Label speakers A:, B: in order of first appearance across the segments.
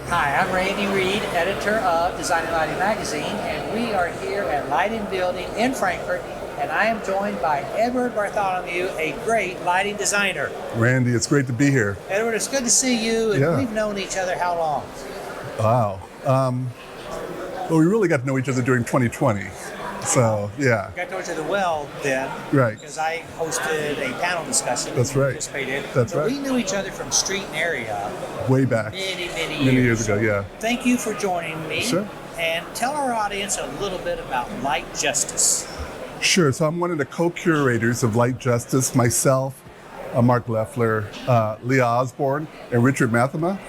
A: Hi, I'm Randy Reed, editor of Design and Lighting Magazine, and we are here at Lighting Building in Frankfurt, and I am joined by Edward Bartholomew, a great lighting designer.
B: Randy, it's great to be here.
A: Edward, it's good to see you, and we've known each other how long?
B: Wow. Well, we really got to know each other during 2020. So, yeah.
A: We got to know each other well then.
B: Right.
A: Because I hosted a panel discussion.
B: That's right.
A: Participated.
B: That's right.
A: We knew each other from street and area.
B: Way back.
A: Many
B: years ago, yeah.
A: Thank you for joining me.
B: Sure.
A: And tell our audience a little bit about Light Justice.
B: Sure. So I'm one of the co-curators of Light Justice, myself, Mark Leffler, Leah Osborne, and Richard Mathema.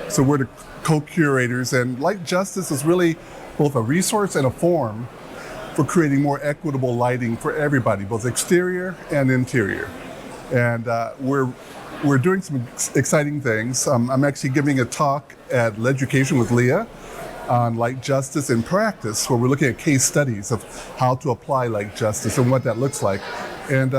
B: So we're the co-curators, and Light Justice is really both a resource and a forum for creating more equitable lighting for everybody, both exterior and interior. And we're doing some exciting things. I'm actually giving a talk at Leducation with Leah on light justice in practice, where we're looking at case studies of how to apply light justice and what that looks like. And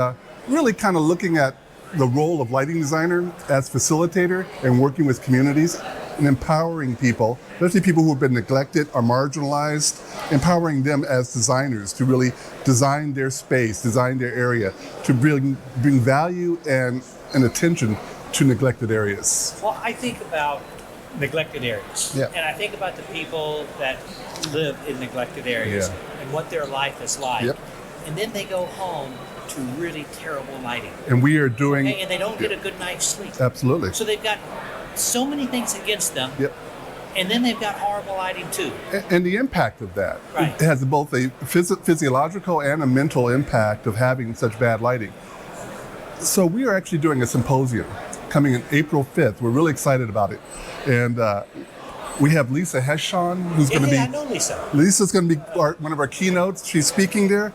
B: really kind of looking at the role of lighting designer as facilitator and working with communities and empowering people, especially people who have been neglected or marginalized, empowering them as designers to really design their space, design their area, to bring value and attention to neglected areas.
A: Well, I think about neglected areas.
B: Yeah.
A: And I think about the people that live in neglected areas and what their life is like.
B: Yep.
A: And then they go home to really terrible lighting.
B: And we are doing...
A: Okay? And they don't get a good night's sleep.
B: Absolutely.
A: So they've got so many things against them.
B: Yep.
A: And then they've got horrible lighting too.
B: And the impact of that.
A: Right.
B: It has both a physiological and a mental impact of having such bad lighting. So we are actually doing a symposium coming in April 5th. We're really excited about it. And we have Lisa Heshon, who's going to be...
A: I know Lisa.
B: Lisa's going to be one of our keynotes. She's speaking there.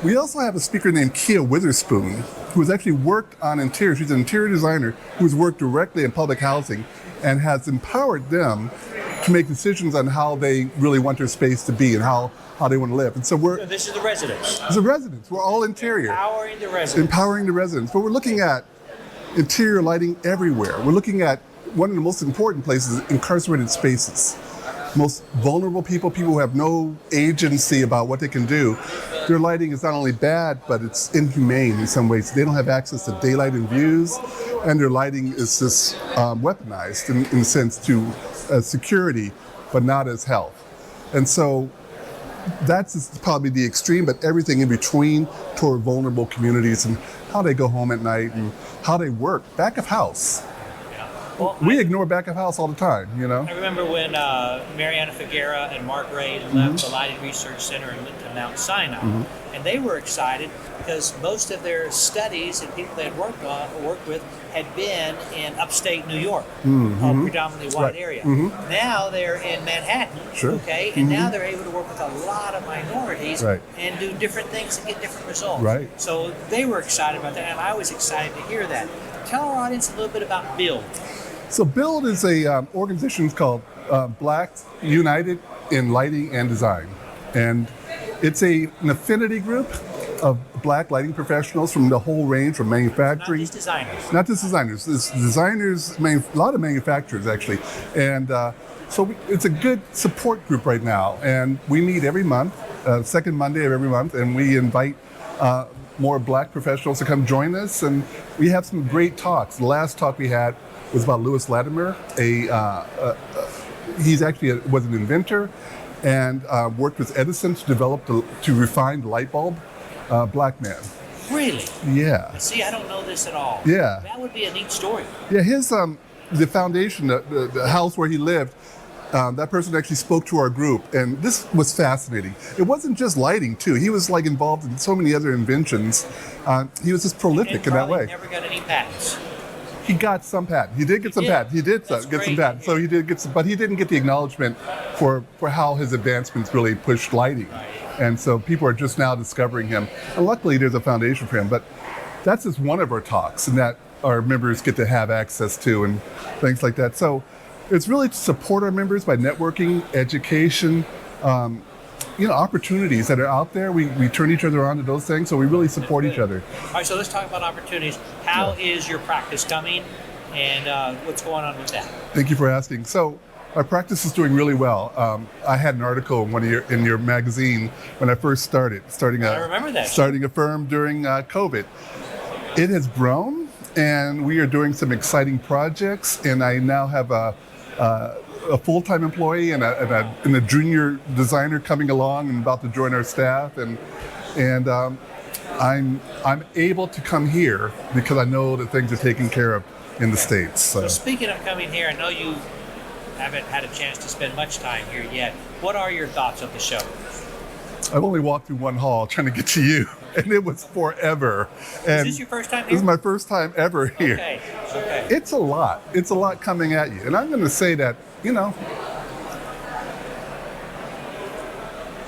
B: We also have a speaker named Kia Witherspoon, who has actually worked on interior. She's an interior designer who's worked directly in public housing and has empowered them to make decisions on how they really want their space to be and how they want to live. And so
A: This is the residents.
B: It's the residents. We're all interior.
A: Empowering the residents.
B: Empowering the residents. But we're looking at interior lighting everywhere. We're looking at one of the most important places, incarcerated spaces. Most vulnerable people who have no agency about what they can do, their lighting is not only bad, but it's inhumane in some ways. They don't have access to daylight and views, and their lighting is just weaponized in a sense to security, but not as health. And so that's probably the extreme, but everything in between toward vulnerable communities and how they go home at night and how they work. Back of house.
A: Well,
B: we ignore back of house all the time, you know?
A: I remember when Mariana Figuera and Mark Ray left the Lighting Research Center and went to Mount Sinai. And they were excited because most of their studies and people they had worked with had been in upstate New York, a predominantly white area. Now they're in Manhattan, okay? And now they're able to work with a lot of minorities and do different things and get different results.
B: Right.
A: So they were excited about that, and I was excited to hear that. Tell our audience a little bit about BUILD.
B: So BUILD is a organization called Blacks United in Lighting and Design. And it's an affinity group of Black lighting professionals from the whole range, from manufacturing.
A: Not just designers.
B: Not just designers. It's designers, a lot of manufacturers actually. And so it's a good support group right now. And we meet every month, second Monday of every month, and we invite more Black professionals to come join us. And we have some great talks. The last talk we had was about Lewis Latimer. He's actually was an inventor and worked with Edison to refine the light bulb. Black man.
A: Really?
B: Yeah.
A: See, I don't know this at all.
B: Yeah.
A: That would be a neat story.
B: Yeah, his the foundation, the house where he lived, that person actually spoke to our group, and this was fascinating. It wasn't just lighting too. He was like involved in so many other inventions. He was just prolific in that way.
A: Never got any patents.
B: He got some patent. He did get some patent. He did get some patent. So he did get some, but he didn't get the acknowledgement for how his advancements really pushed lighting. And so people are just now discovering him. And luckily there's a foundation for him, but that's just one of our talks and that our members get to have access to and things like that. So it's really to support our members by networking, education, opportunities that are out there. We turn each other on to those things, so we really support each other.
A: All right, so let's talk about opportunities. How is your practice coming? And what's going on with that?
B: Thank you for asking. So our practice is doing really well. I had an article in your magazine when I first started,
A: I remember that.
B: starting a firm during COVID. It has grown, and we are doing some exciting projects. And I now have a full-time employee and a junior designer coming along and about to join our staff. And I'm able to come here because I know that things are taken care of in the States.
A: So speaking of coming here, I know you haven't had a chance to spend much time here yet. What are your thoughts of the show?
B: I've only walked through one hall trying to get to you, and it was forever. And
A: is this your first time here?
B: This is my first time ever here.
A: Okay.
B: It's a lot. It's a lot coming at you. And I'm going to say that,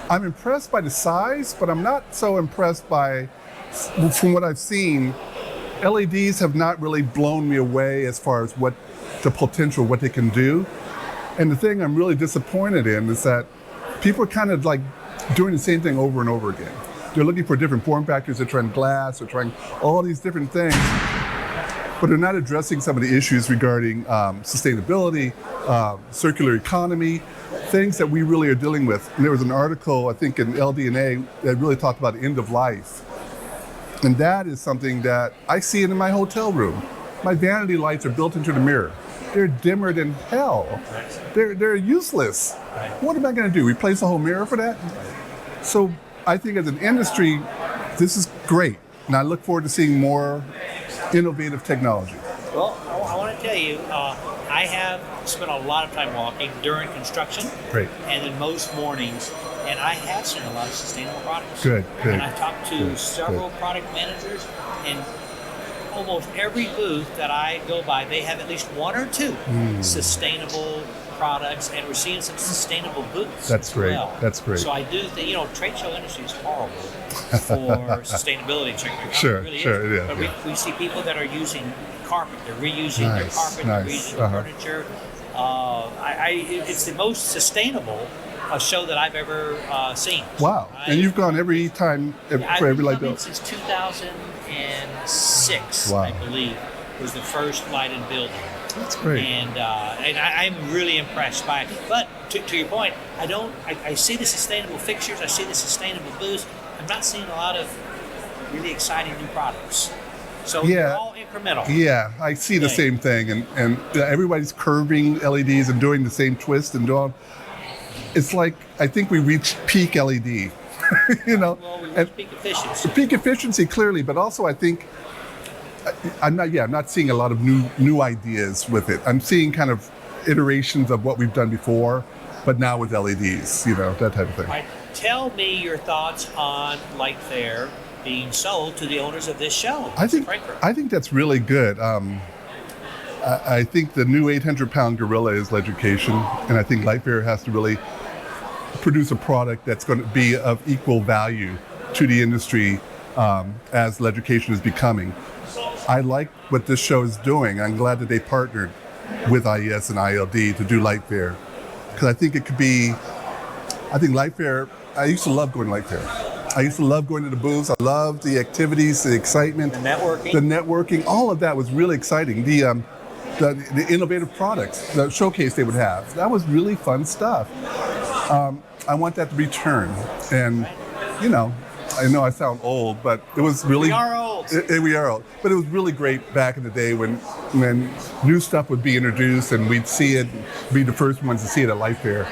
B: I'm impressed by the size, but I'm not so impressed by, from what I've seen, LEDs have not really blown me away as far as what the potential, what they can do. And the thing I'm really disappointed in is that people are kind of like doing the same thing over and over again. They're looking for different form factors. They're trying glass. They're trying all these different things, but they're not addressing some of the issues regarding sustainability, circular economy, things that we really are dealing with. And there was an article, I think, in LDNA that really talked about end of life. And that is something that I see it in my hotel room. My vanity lights are built into the mirror. They're dimmer than hell. They're useless. What am I going to do? Replace the whole mirror for that? So I think as an industry, this is great. And I look forward to seeing more innovative technology.
A: Well, I want to tell you, I have spent a lot of time walking during construction.
B: Great.
A: And then most mornings, and I have seen a lot of sustainable products.
B: Good.
A: And I've talked to several product managers, and almost every booth that I go by, they have at least one or two sustainable products, and we're seeing some sustainable booths.
B: That's great.
A: Well.
B: That's great.
A: So I do think, trade show industry is horrible for sustainability.
B: Sure,
A: it really
B: sure,
A: is.
B: yeah.
A: But we see people that are using carpet. They're reusing their carpet. They're reusing their furniture. It's the most sustainable show that I've ever seen.
B: Wow. And you've gone every time for every light build?
A: Since 2006,
B: wow.
A: I believe, was the first lighted building.
B: That's great.
A: And I'm really impressed by it. But to your point, I see the sustainable fixtures, I see the sustainable booths. I'm not seeing a lot of really exciting new products. So they're all incremental.
B: Yeah, I see the same thing. And everybody's curving LEDs and doing the same twist and doing. It's like, I think we reached peak LED.
A: Well, we reached peak efficiency.
B: Peak efficiency, clearly, but also I think I'm not seeing a lot of new ideas with it. I'm seeing kind of iterations of what we've done before, but now with LEDs, that type of thing.
A: All right. Tell me your thoughts on Lightfair being sold to the owners of this show.
B: I think that's really good. I think the new 800-pound gorilla is education, and I think Lightfair has to really produce a product that's going to be of equal value to the industry as education is becoming. I like what this show is doing. I'm glad that they partnered with IES and ILD to do Lightfair, because I think it could be. I think Lightfair. I used to love going to Lightfair. I used to love going to the booths. I loved the activities, the excitement,
A: the networking.
B: All of that was really exciting. The innovative products, the showcase they would have. That was really fun stuff. I want that to return, and I know I sound old, but it was really.
A: We are old.
B: We are old, but it was really great back in the day when new stuff would be introduced and we'd see it, be the first ones to see it at Lightfair.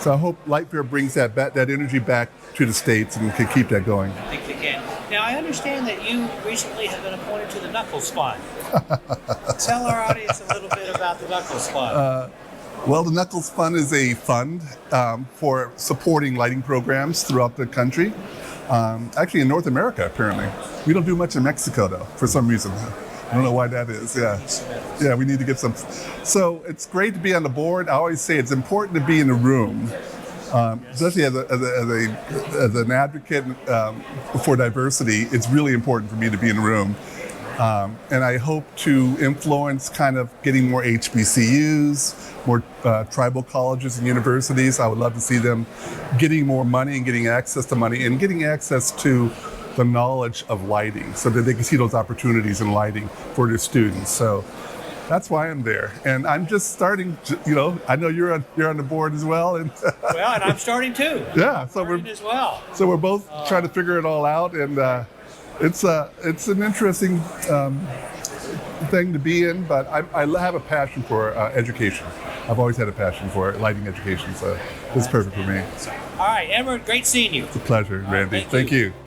B: So I hope Lightfair brings that energy back to the States and can keep that going.
A: I think they can. Now I understand that you recently have been appointed to the Knuckles Fund. Tell our audience a little bit about the Knuckles Fund.
B: Well, the Knuckles Fund is a fund for supporting lighting programs throughout the country. Actually, in North America, apparently. We don't do much in Mexico, though, for some reason. I don't know why that is. Yeah, we need to get some. So it's great to be on the board. I always say it's important to be in the room, especially as an advocate for diversity. It's really important for me to be in the room. And I hope to influence kind of getting more HBCUs, more tribal colleges and universities. I would love to see them getting more money and getting access to money and getting access to the knowledge of lighting so that they can see those opportunities in lighting for their students. So That's why I'm there, and I'm just starting. I know you're on the board as well, and
A: Well, and I'm starting too.
B: yeah.
A: Starting as well.
B: So we're both trying to figure it all out, and it's an interesting thing to be in. But I have a passion for education. I've always had a passion for lighting education, so it's perfect for me.
A: All right, Edward, great seeing you.
B: It's a pleasure, Randy.
A: Thank you.
B: Thank you.